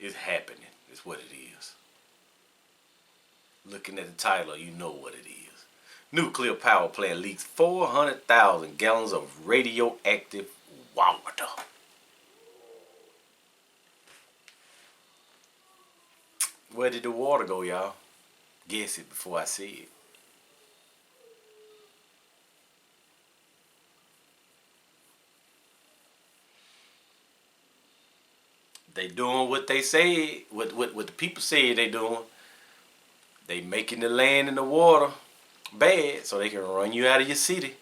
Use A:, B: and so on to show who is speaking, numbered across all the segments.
A: It's happening. It's what it is. Looking at the title, you know what it is. Nuclear power plant leaks 400,000 gallons of radioactive water. Where did the water go, y'all? Guess it before I say it. They doing what they said, what the people said they doing. They making the land and the water bad so they can run you out of your city.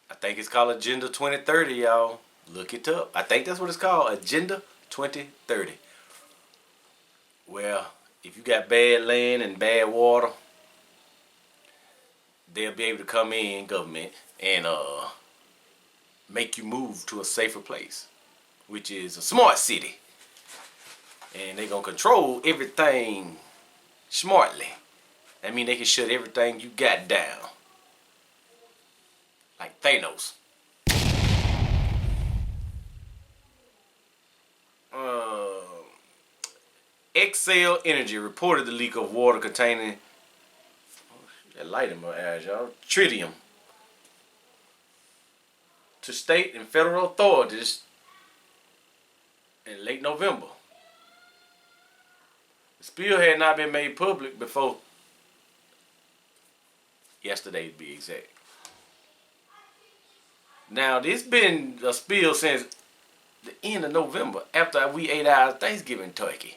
A: I think it's called Agenda 2030, y'all. Look it up. I think that's what it's called, Agenda 2030. Well, if you got bad land and bad water, they'll be able to come in, government, and make you move to a safer place, which is a smart city. And they're going to control everything smartly. That means they can shut everything you got down. Like Thanos. Xcel Energy reported the leak of water containing that light in my eyes, y'all. Tritium to state and federal authorities in late November. The spill had not been made public before yesterday, to be exact. Now, this been a spill since the end of November, after we ate our Thanksgiving turkey.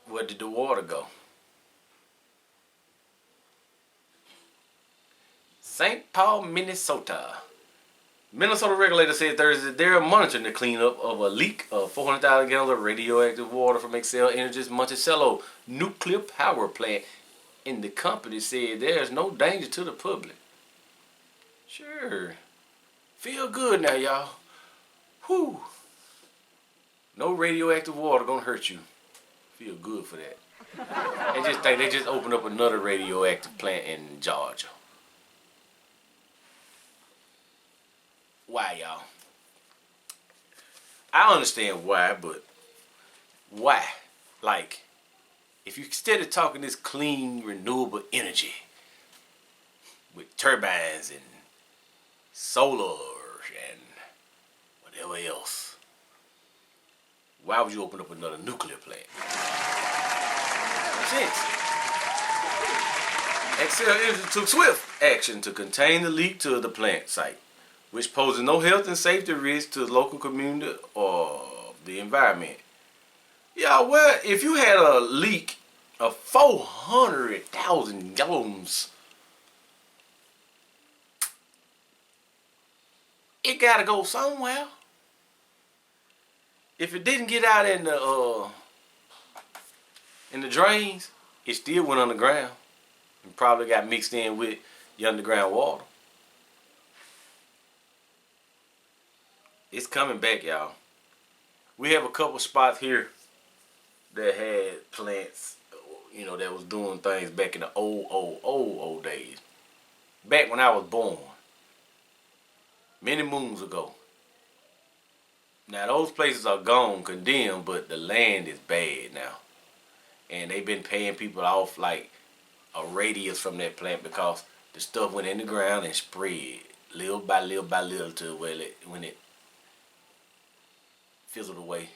A: Where did the water go? St. Paul, Minnesota. Minnesota regulator said Thursday they're monitoring the cleanup of a leak of 400,000 gallons of radioactive water from Xcel Energy's Monticello nuclear power plant, and the company said there's no danger to the public. Sure. Feel good now, y'all. Whew. No radioactive water gonna hurt you. Feel good for that. They just think they just opened up another radioactive plant in Georgia. Why, y'all? I understand why, but why? Like, if you instead of talking this clean, renewable energy with turbines and solar and whatever else, why would you open up another nuclear plant? Makes sense. Xcel Energy took swift action to contain the leak to the plant site, which poses no health and safety risk to the local community or the environment. Yeah, well, if you had a leak of 400,000 gallons, it gotta go somewhere. If it didn't get out in the drains, it still went underground and probably got mixed in with the underground water. It's coming back, y'all. We have a couple spots here that had plants, you know, that was doing things back in the old days. Back when I was born. Many moons ago. Now those places are gone, condemned, but the land is bad now. And they've been paying people off like a radius from that plant because the stuff went in the ground and spread little by little by little to where when it fizzled away.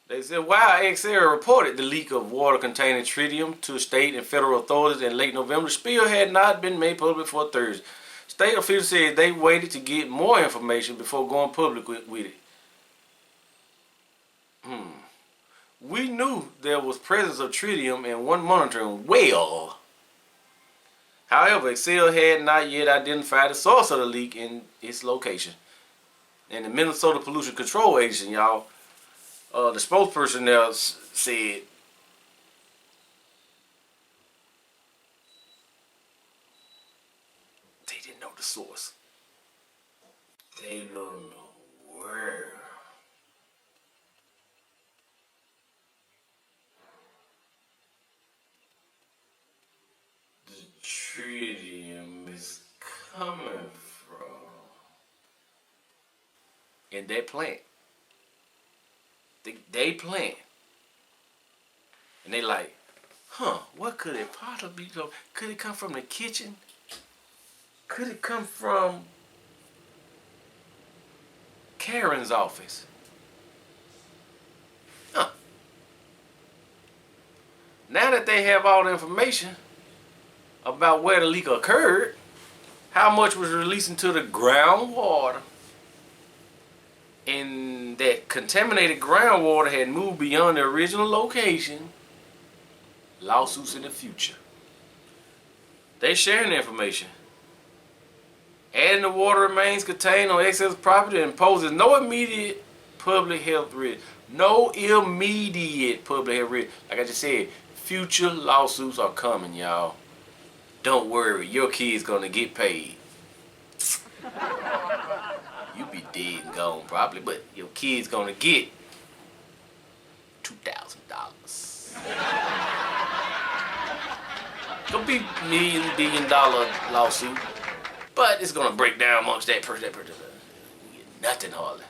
A: They said while Xcel reported the leak of water containing tritium to state and federal authorities in late November, the spill had not been made public before Thursday. State officials said they waited to get more information before going public with it. We knew there was presence of tritium in one monitoring well. However, Xcel had not yet identified the source of the leak in its location. And the Minnesota Pollution Control Agency, y'all, the spokesperson there said they didn't know the source. They don't know where. The tritium is coming from in that plant. They plant. And they like, what could it possibly be? Could it come from the kitchen? Could it come from Karen's office? Now that they have all the information about where the leak occurred, how much was released into the groundwater, and that contaminated groundwater had moved beyond the original location, lawsuits in the future. They sharing the information. Adding the water remains contained on excess property and poses no immediate public health risk. No immediate public health risk. Like I just said, future lawsuits are coming, y'all. Don't worry, your kid's gonna get paid. You be dead and gone probably, but your kid's gonna get $2,000. Gonna be $1 billion lawsuit, but it's gonna break down amongst that person. You get nothing hardly.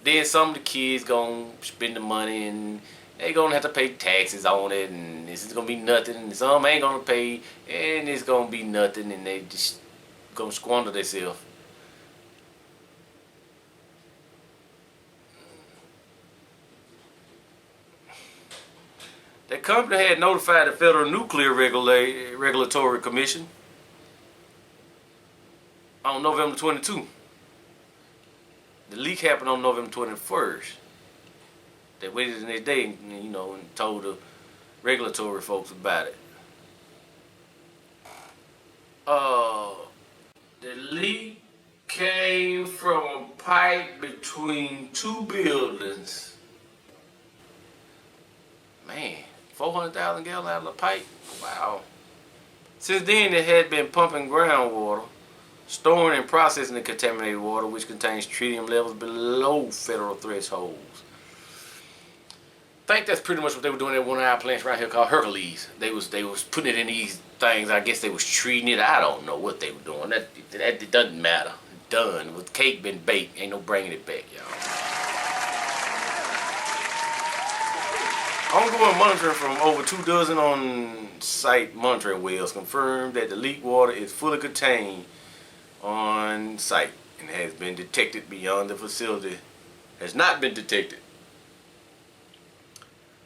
A: Then some of the kids gonna spend the money and they gonna have to pay taxes on it, and this is gonna be nothing. And some ain't gonna pay, and it's gonna be nothing, and they just gonna squander themselves. The company had notified the Federal Nuclear Regulatory Commission on November 22. The leak happened on November 21st. They waited the next day, and told the regulatory folks about it. The leak came from a pipe between two buildings. Man, 400,000 gallons out of the pipe? Wow. Since then, it had been pumping groundwater, storing and processing the contaminated water, which contains tritium levels below federal thresholds. I think that's pretty much what they were doing at one of our plants right here called Hercules. They was putting it in these things. I guess they was treating it. I don't know what they were doing. That it doesn't matter. Done. With cake been baked, ain't no bringing it back, y'all. Ongoing monitoring from over 24 on-site monitoring wells confirmed that the leak water is fully contained on site and has been detected beyond the facility. Has not been detected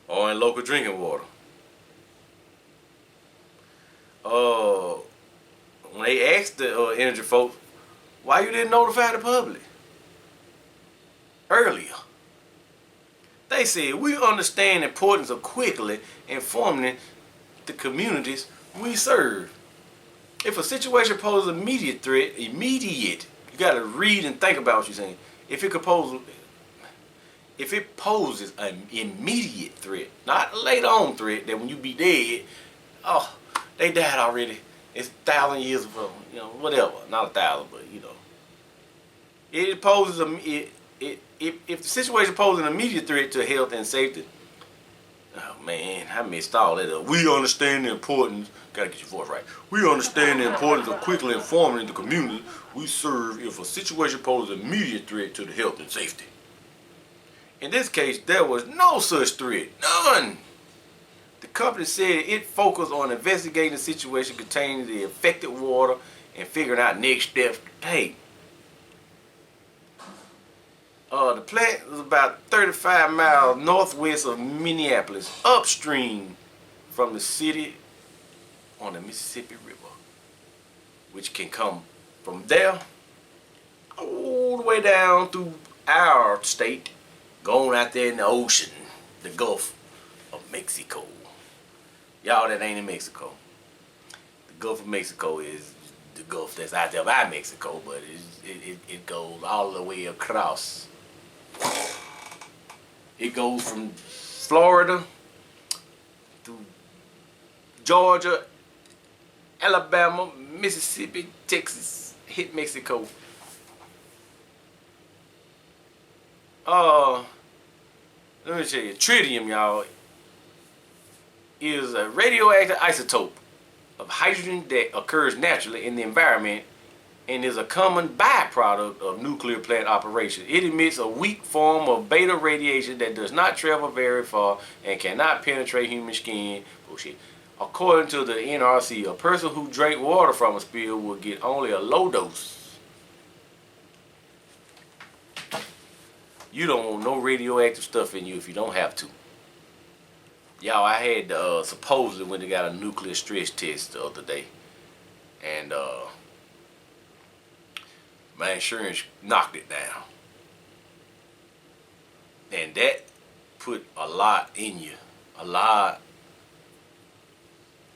A: or in local drinking water. When they asked the energy folks, why you didn't notify the public earlier? They said, we understand the importance of quickly informing the communities we serve. If a situation poses immediate threat, you gotta read and think about what you're saying. If it poses an immediate threat, not a later on threat that when you be dead, they died already. It's 1,000 years ago, whatever. Not 1,000, but it poses if the situation poses an immediate threat to health and safety. Oh man, I missed all that. We understand the importance. Gotta get your voice right. We understand the importance of quickly informing the community we serve if a situation poses immediate threat to the health and safety. In this case, there was no such threat. None. The company said it focused on investigating the situation containing the affected water and figuring out next steps to take. The plant was about 35 miles northwest of Minneapolis, upstream from the city on the Mississippi River, which can come from there all the way down through our state, going out there in the ocean, the Gulf of Mexico. Y'all that ain't in Mexico. The Gulf of Mexico is the Gulf that's out there by Mexico, but it goes all the way across. It goes from Florida through Georgia, Alabama, Mississippi, Texas, hit Mexico. Let me tell you, tritium, y'all, is a radioactive isotope of hydrogen that occurs naturally in the environment and is a common byproduct of nuclear plant operation. It emits a weak form of beta radiation that does not travel very far and cannot penetrate human skin. Bullshit. According to the NRC, a person who drank water from a spill will get only a low dose. You don't want no radioactive stuff in you if you don't have to. Y'all, I had supposedly when they got a nuclear stress test the other day, and my insurance knocked it down, and that put a lot in you, a lot.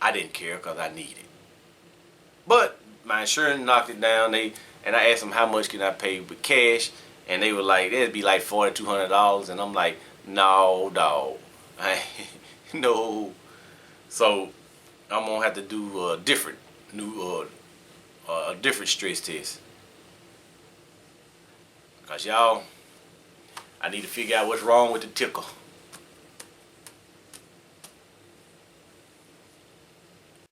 A: I didn't care because I needed it, but my insurance knocked it down. And I asked them how much can I pay with cash, and they were like, it'd be like $4,200, and I'm like, no, dog, no. So I'm gonna have to do a different stress test, cause y'all, I need to figure out what's wrong with the tickle.